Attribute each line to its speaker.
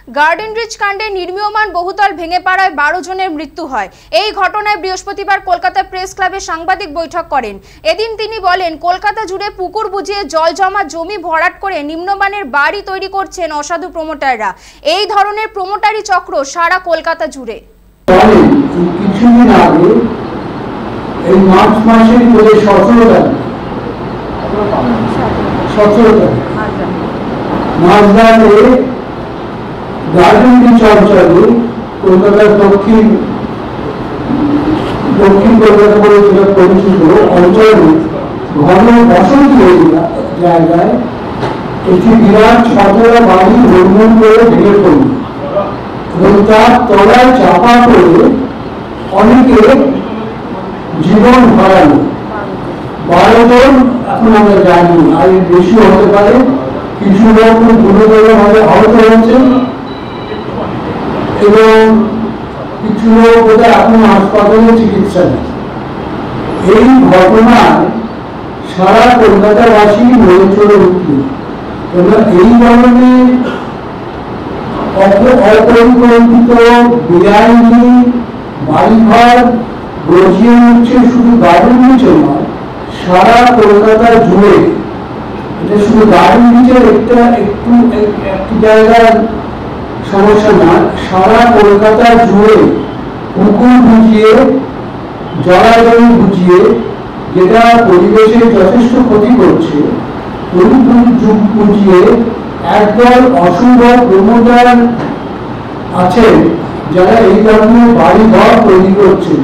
Speaker 1: Garden rich কাণ্ডে নির্মীয়মান বহুতল ভেঙে পড়ায় 12 জনের মৃত্যু হয়। এই ঘটনায় বৃহস্পতিবার কলকাতা প্রেস ক্লাবে সাংবাদিক বৈঠক করেন। এদিন তিনি বলেন, কলকাতা জুড়ে পুকুর বুঝিয়ে জল জমা জমি ভরাট করে নিম্নমানের বাড়ি তৈরি করছেন অসাধু প্রমোটাররা। এই ধরনের প্রমোটারি চক্র সারা কলকাতা জুড়ে।
Speaker 2: কিছুদিন আগে এই মার্চ মাসের 17 মাঝরাতে গার্ডেন রিচ অঞ্চলে কলকাতার দক্ষিণ কলকাতা বলে যেটা পরিচিত অঞ্চলে ঘন বসতি জায়গায় একটি বিরাট 6তলা বাড়ি ভ্রমণ করে ভেঙে পড়ল এবং তার তলায় চাপা পড়ে অনেকে জীবন হারালো। 12 জন এখন আমরা জানি, আর বেশি হতে পারে। কিছু লোক গুরুতরভাবে আহত হয়েছেন এবং কিছু লোক বোধহয় এখন হাসপাতালে চিকিৎসা নেই। এই ঘটনায় সারা কলকাতাবাসী নড়ে চড়ে উঠল। এই ধরনের অপরিকল্পিত বেআইনি বাড়িঘর গজিয়ে উঠছে শুধু গার্ডেন রিচে নয়, সারা কলকাতা জুড়ে। এটা শুধু গার্ডেন রিচের একটি জায়গার সমস্যা নয়, সারা কলকাতা জুড়ে পুকুর বুঝিয়ে জলাজমি বুঝিয়ে, যেটা পরিবেশের যথেষ্ট ক্ষতি করছে, বুঝিয়ে একদল অশুভ প্রমোটার আছেন যারা এই ধরনের বাড়িঘর তৈরি করছেন।